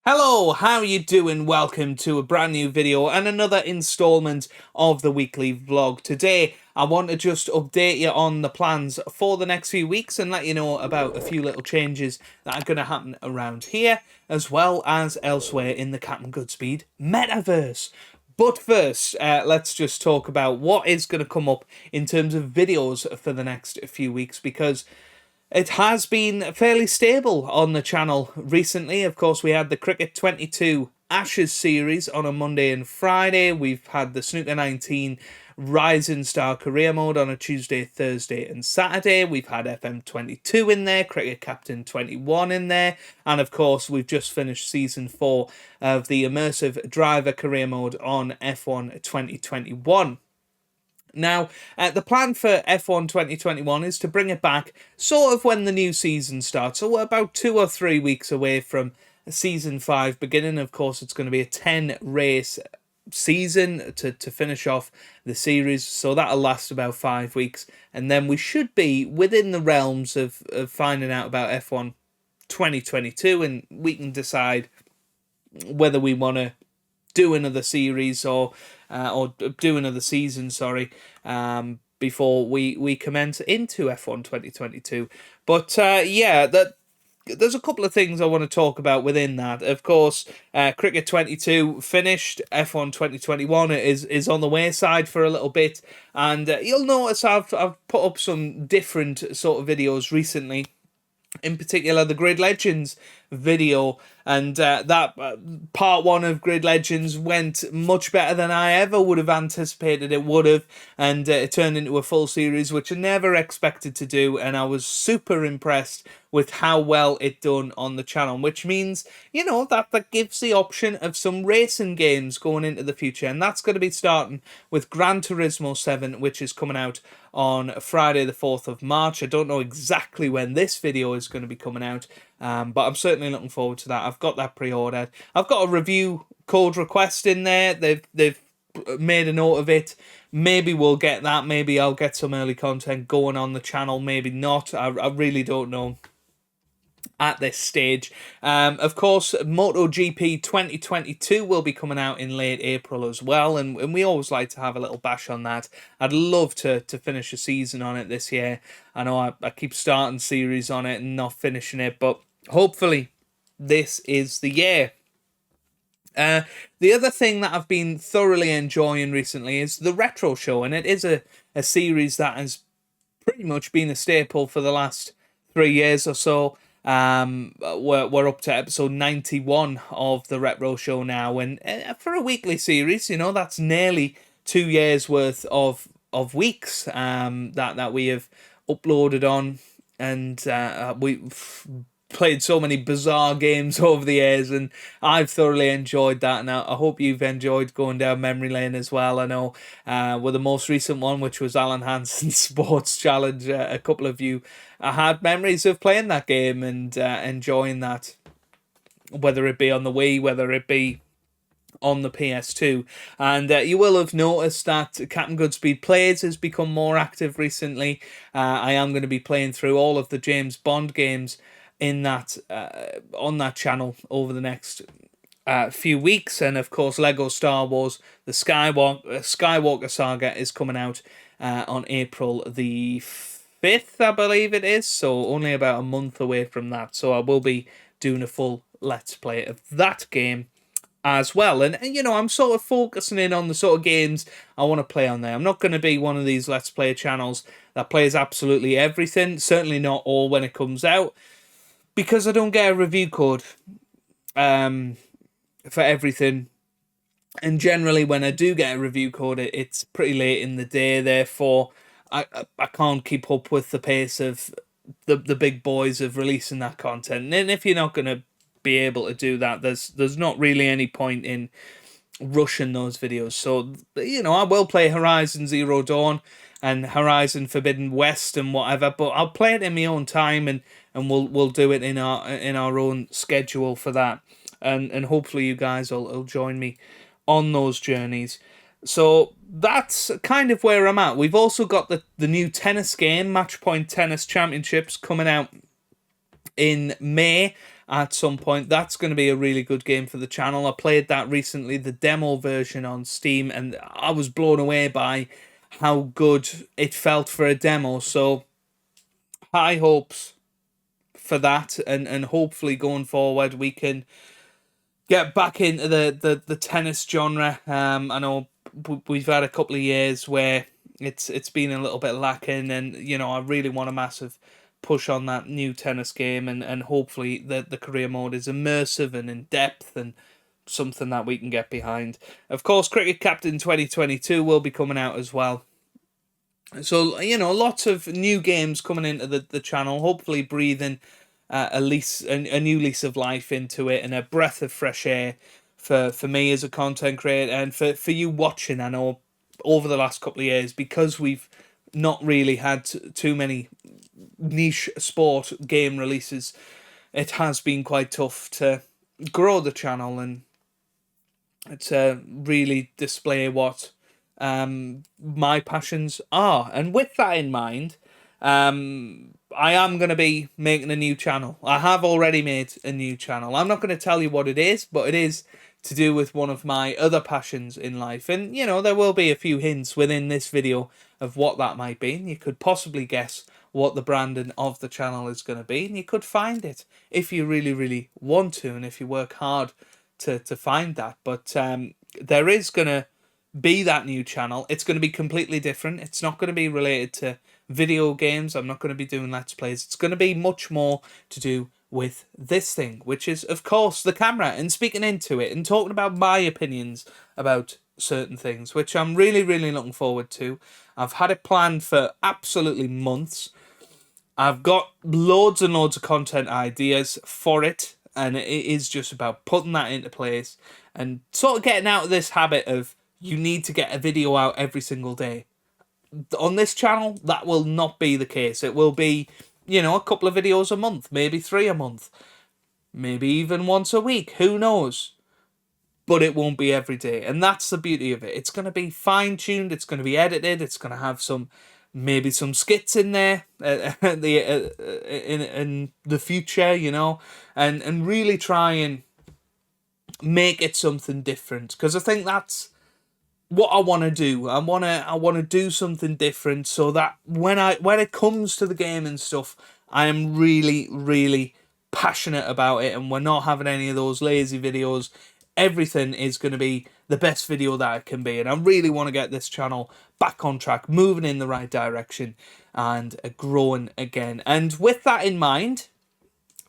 Hello, how you doing? Welcome to a brand new video and another installment of the weekly vlog. Today, I want to just update you on the plans for the next few weeks and let you know about a few little changes that are going to happen around here, as well as elsewhere in the Captain Goodspeed metaverse. But first, let's just talk about what is going to come up in terms of videos for the next few weeks, because it has been fairly stable on the channel recently. Of course, we had the Cricket 22 Ashes series on a Monday and Friday. We've had the Snooker 19 Rising Star Career Mode on a Tuesday, Thursday and Saturday. We've had FM 22 in there, Cricket Captain 21 in there. And of course, we've just finished Season 4 of the Immersive Driver Career Mode on F1 2021. Now, the plan for F1 2021 is to bring it back sort of when the new season starts. So we're about 2 or 3 weeks away from Season 5 beginning. Of course, it's going to be a 10-race season to finish off the series. So that'll last about 5 weeks. And then we should be within the realms of finding out about F1 2022. And we can decide whether we want to do another series or do another season, before we commence into F1 2022. But yeah, there's a couple of things I want to talk about within that. Of course, Cricket 22 finished, F1 2021 is on the wayside for a little bit, and you'll notice I've put up some different sort of videos recently. In particular, the Grid Legends video, and that part one of Grid Legends went much better than I ever would have anticipated it would have, and it turned into a full series, which I never expected to do, and I was super impressed with how well it done on the channel, which means, you know, that gives the option of some racing games going into the future, and that's going to be starting with Gran Turismo 7, which is coming out on Friday the 4th of March. I don't know exactly when this video is going to be coming out, but I'm certainly looking forward to that. I've got that pre-ordered. I've got a review code request in there. They've made a note of it. Maybe we'll get that. Maybe I'll get some early content going on the channel. Maybe not. I really don't know at this stage. Of course, MotoGP 2022 will be coming out in late April as well, and we always like to have a little bash on that. I'd love to finish a season on it this year. I know I keep starting series on it and not finishing it, but hopefully this is the year. The other thing that I've been thoroughly enjoying recently is the Retro Show, and it is a series that has pretty much been a staple for the last 3 years or so. We're up to episode 91 of the Retro Show now, and for a weekly series, you know, that's nearly 2 years worth of weeks that we have uploaded on, and we've played so many bizarre games over the years, and I've thoroughly enjoyed that, and I hope you've enjoyed going down memory lane as well. I know with the most recent one, which was Alan Hansen's Sports Challenge, a couple of you had memories of playing that game and enjoying that, whether it be on the Wii, whether it be on the PS2. And you will have noticed that Captain Goodspeed Plays has become more active recently. I am going to be playing through all of the James Bond games in that on that channel over the next few weeks, and of course Lego Star Wars the Skywalker Saga is coming out on April the 5th, I believe it is, so only about a month away from that. So I will be doing a full let's play of that game as well, and you know, I'm sort of focusing in on the sort of games I want to play on there. I'm not going to be one of these let's play channels that plays absolutely everything, certainly not all when it comes out, because I don't get a review code for everything. And generally when I do get a review code, it's pretty late in the day. Therefore, I can't keep up with the pace of the big boys of releasing that content. And if you're not going to be able to do that, there's not really any point in rushing those videos. So, you know, I will play Horizon Zero Dawn and Horizon Forbidden West and whatever, but I'll play it in my own time, and we'll do it in our own schedule for that, and hopefully you guys will join me on those journeys. So that's kind of where I'm at. We've also got the new tennis game, Matchpoint Tennis Championships, coming out in May. at some point. That's going to be a really good game for the channel. I played that recently, the demo version on Steam, and I was blown away by how good it felt for a demo. So high hopes for that, and hopefully going forward we can get back into the tennis genre. I know we've had a couple of years where it's been a little bit lacking, and I really want a massive push on that new tennis game, and hopefully the career mode is immersive and in depth and something that we can get behind. Of course, Cricket Captain 2022 will be coming out as well. So, lots of new games coming into the channel, hopefully breathing a new lease of life into it, and a breath of fresh air for me as a content creator, and for you watching. I know over the last couple of years, because we've not really had too many niche sport game releases, it has been quite tough to grow the channel and to really display what my passions are. And with that in mind, I am going to be making a new channel. I have already made a new channel. I'm not going to tell you what it is, but it is to do with one of my other passions in life. And, there will be a few hints within this video of what that might be. And you could possibly guess what the branding of the channel is going to be. And you could find it if you really, really want to, and if you work hard to find that. But there is going to be that new channel. It's going to be completely different. It's not going to be related to video games. I'm not going to be doing Let's Plays. It's going to be much more to do with this thing, which is, of course, the camera, and speaking into it and talking about my opinions about certain things, which I'm really, really looking forward to. I've had it planned for absolutely months. I've got loads and loads of content ideas for it, and it is just about putting that into place and sort of getting out of this habit of you need to get a video out every single day. On this channel, that will not be the case. It will be, a couple of videos a month, maybe 3 a month, maybe even once a week, who knows? But it won't be every day, and that's the beauty of it. It's going to be fine-tuned, it's going to be edited, it's going to have maybe some skits in there in the future, and really try and make it something different, because I think that's what I want to do. I want to do something different, so that when it comes to the game and stuff, I am really, really passionate about it, and we're not having any of those lazy videos. Everything is going to be the best video that it can be, and I really want to get this channel back on track, moving in the right direction, and growing again. And with that in mind,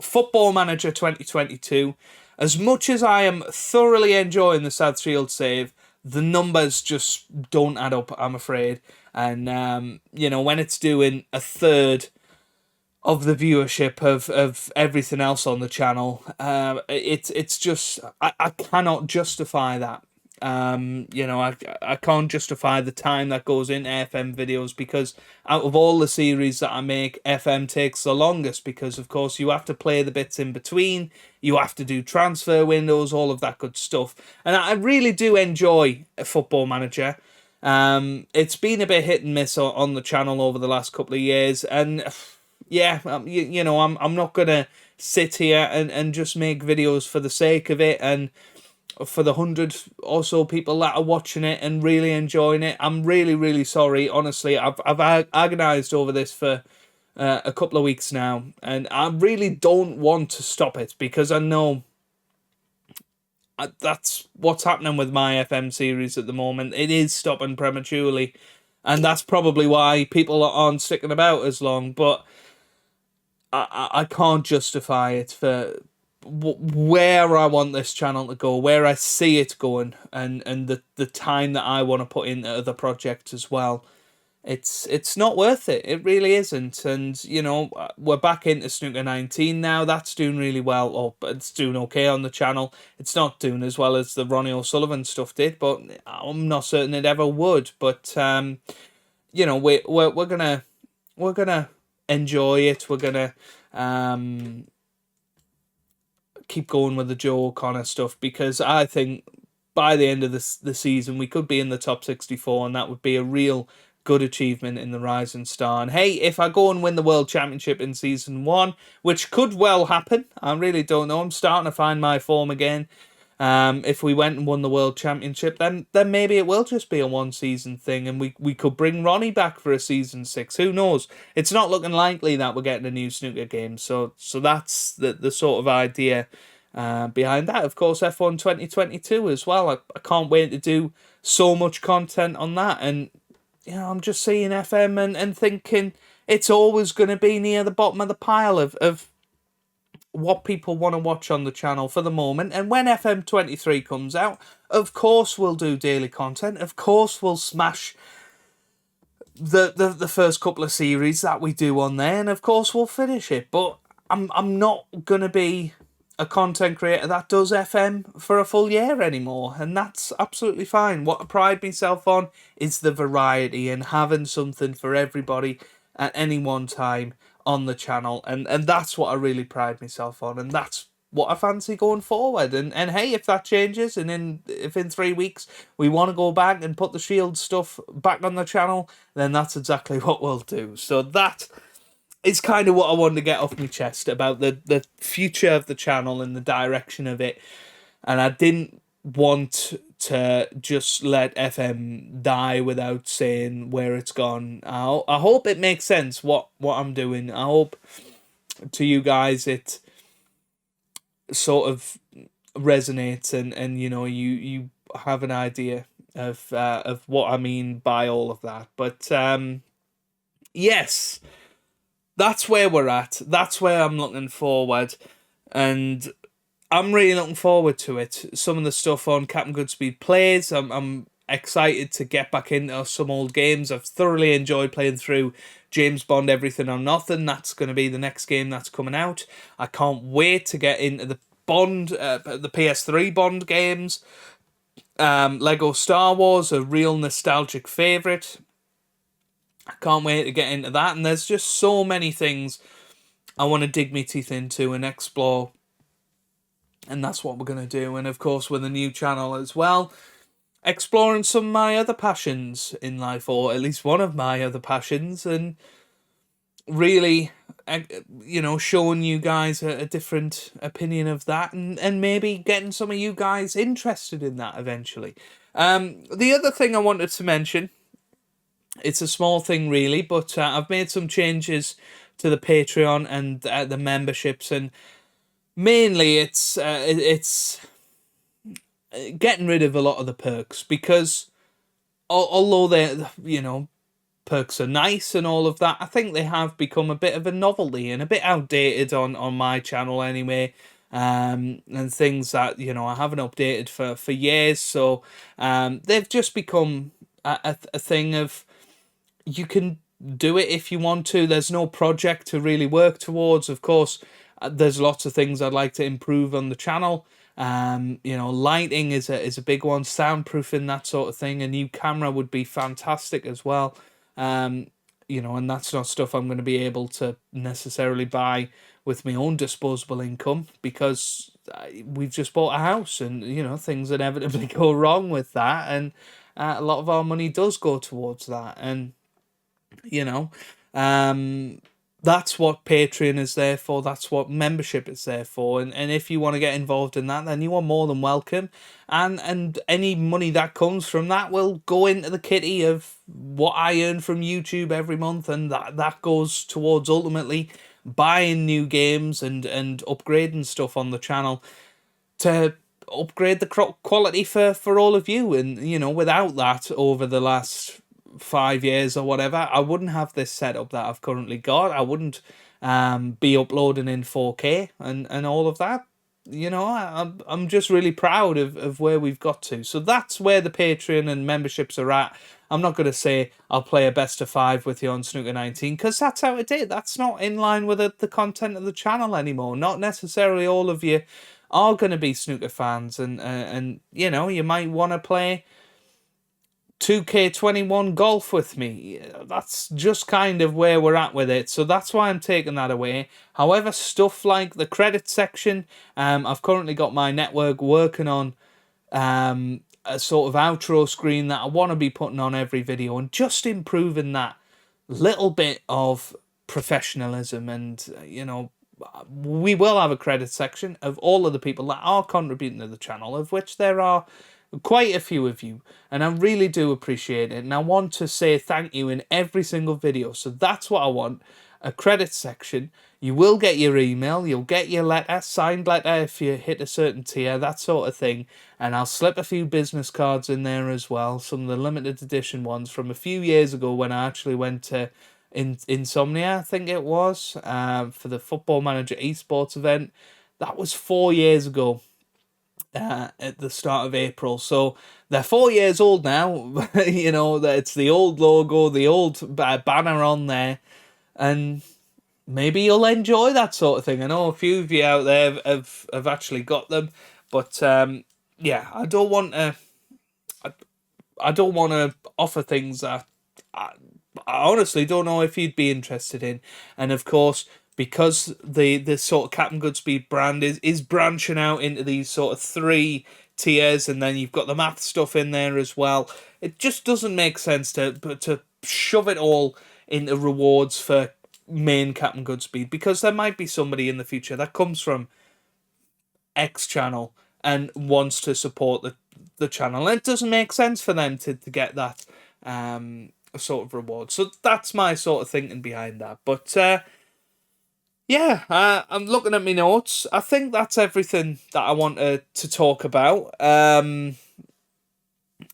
Football Manager 2022, as much as I am thoroughly enjoying the Southfield save, the numbers just don't add up, I'm afraid. And, when it's doing a third of the viewership of everything else on the channel, it's just, I cannot justify that. I can't justify the time that goes into FM videos, because out of all the series that I make, FM takes the longest, because of course you have to play the bits in between, you have to do transfer windows, all of that good stuff. And I really do enjoy Football Manager. It's been a bit hit and miss on the channel over the last couple of years, and yeah, I'm not gonna sit here and just make videos for the sake of it, and for the 100 or so people that are watching it and really enjoying it. I'm really, really sorry. Honestly, I've agonized over this for a couple of weeks now, and I really don't want to stop it, because I know that's what's happening with my FM series at the moment. It is stopping prematurely, and that's probably why people aren't sticking about as long. But I can't justify it for where I want this channel to go, where I see it going, and the time that I want to put into other projects as well. It's not worth it. It really isn't. And we're back into Snooker 19 now. That's doing really well, or it's doing okay on the channel. It's not doing as well as the Ronnie O'Sullivan stuff did, but I'm not certain it ever would. But we're gonna enjoy it. We're gonna keep going with the Joe O'Connor stuff, because I think by the end of the season we could be in the top 64, and that would be a real good achievement in the Rising Star. And hey, if I go and win the World Championship in Season 1, which could well happen, I really don't know. I'm starting to find my form again. If we went and won the World Championship, then maybe it will just be a one-season thing, and we could bring Ronnie back for a Season 6. Who knows? It's not looking likely that we're getting a new snooker game, so that's the sort of idea behind that. Of course, F1 2022 as well. I can't wait to do so much content on that, and I'm just seeing FM and thinking it's always going to be near the bottom of the pile of what people want to watch on the channel for the moment. And when FM23 comes out, of course we'll do daily content. Of course we'll smash the first couple of series that we do on there, and of course we'll finish it. But I'm not gonna be a content creator that does FM for a full year anymore, and that's absolutely fine. What I pride myself on is the variety and having something for everybody at any one time on the channel, and that's what I really pride myself on, and that's what I fancy going forward. And hey, if that changes, and if in 3 weeks we want to go back and put the Shield stuff back on the channel, then that's exactly what we'll do. So that is kind of what I wanted to get off my chest about the future of the channel and the direction of it. And I didn't want to just let FM die without saying where it's gone. I hope it makes sense what I'm doing. I hope to you guys it sort of resonates, and you have an idea of what I mean by all of that. But yes, that's where we're at. That's where I'm looking forward, and I'm really looking forward to it. Some of the stuff on Captain Goodspeed Plays, I'm excited to get back into some old games. I've thoroughly enjoyed playing through James Bond Everything or Nothing. That's going to be the next game that's coming out. I can't wait to get into the the PS3 Bond games. Lego Star Wars, a real nostalgic favourite. I can't wait to get into that. And there's just so many things I want to dig my teeth into and explore. And that's what we're going to do. And of course, with a new channel as well, exploring some of my other passions in life, or at least one of my other passions, and really, showing you guys a different opinion of that, and maybe getting some of you guys interested in that eventually. The other thing I wanted to mention, it's a small thing really, but I've made some changes to the Patreon and the memberships, and mainly it's getting rid of a lot of the perks, because although they're, perks are nice and all of that, I think they have become a bit of a novelty and a bit outdated on my channel anyway. And things that, I haven't updated for years. So they've just become a thing of, you can do it if you want to. There's no project to really work towards. Of course, there's lots of things I'd like to improve on the channel. Lighting is a big one, soundproofing, that sort of thing. A new camera would be fantastic as well. And that's not stuff I'm going to be able to necessarily buy with my own disposable income, because we've just bought a house, and things inevitably go wrong with that, and a lot of our money does go towards that. And that's what Patreon is there for. That's what membership is there for. And if you want to get involved in that, then you are more than welcome. And any money that comes from that will go into the kitty of what I earn from YouTube every month. And that goes towards ultimately buying new games and upgrading stuff on the channel to upgrade the quality for all of you. And, without that, over the last 5 years or whatever, I wouldn't have this setup that I've currently got. I wouldn't be uploading in 4K and all of that. I'm just really proud of where we've got to. So that's where the Patreon and memberships are at. I'm not going to say I'll play a best of 5 with you on Snooker 19, because that's out of date. That's not in line with the content of the channel anymore. Not necessarily all of you are going to be snooker fans, and you might want to play 2K21 golf with me. That's just kind of where we're at with it. So that's why I'm taking that away. However, stuff like the credit section, I've currently got my network working on a sort of outro screen that I want to be putting on every video, and just improving that little bit of professionalism. And we will have a credit section of all of the people that are contributing to the channel, of which there are quite a few of you, and I really do appreciate it, and I want to say thank you in every single video. So that's what I want, a credit section. You will get your email, you'll get your letter, signed letter if you hit a certain tier, that sort of thing, and I'll slip a few business cards in there as well, some of the limited edition ones from a few years ago when I actually went to Insomnia, I think it was, for the Football Manager esports event. That was 4 years ago. At the start of April, so they're 4 years old now. It's the old logo, the old banner on there, and maybe you'll enjoy that sort of thing. I know a few of you out there have actually got them, but yeah, I don't want to offer things that I honestly don't know if you'd be interested in. And of course, because the sort of Captain Goodspeed brand is branching out into these sort of 3 tiers, and then you've got the math stuff in there as well, it just doesn't make sense to shove it all into rewards for main Captain Goodspeed, because there might be somebody in the future that comes from X channel and wants to support the channel, and it doesn't make sense for them to get that sort of reward. So that's my sort of thinking behind that. But yeah, I'm looking at my notes. I think that's everything that I wanted to talk about.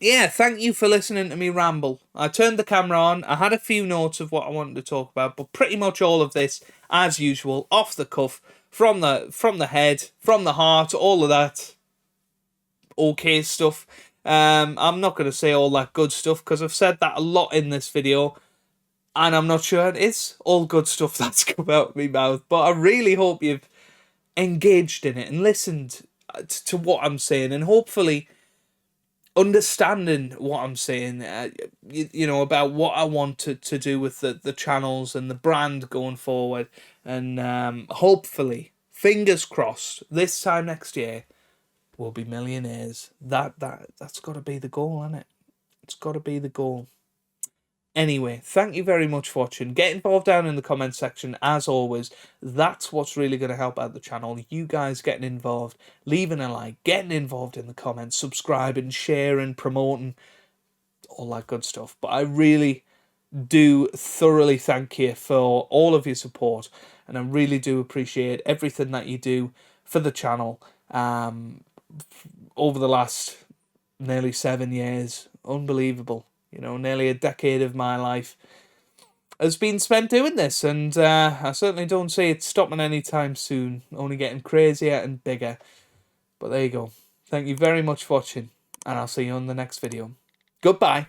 Yeah, thank you for listening to me ramble. I turned the camera on. I had a few notes of what I wanted to talk about, but pretty much all of this, as usual, off the cuff, from the head, from the heart, all of that okay stuff. I'm not going to say all that good stuff, because I've said that a lot in this video, and I'm not sure it is all good stuff that's come out of my mouth, but I really hope you've engaged in it and listened to what I'm saying, and hopefully understanding what I'm saying, about what I want to do with the channels and the brand going forward. And hopefully, fingers crossed, this time next year, we'll be millionaires. That's got to be the goal, isn't it? It's got to be the goal. Anyway, thank you very much for watching. Get involved down in the comment section, as always. That's what's really going to help out the channel. You guys getting involved, leaving a like, getting involved in the comments, subscribing, sharing, promoting, all that good stuff. But I really do thoroughly thank you for all of your support, and I really do appreciate everything that you do for the channel over the last nearly 7 years. Unbelievable. Nearly a decade of my life has been spent doing this, and I certainly don't see it stopping anytime soon, only getting crazier and bigger. But there you go. Thank you very much for watching, and I'll see you on the next video. Goodbye.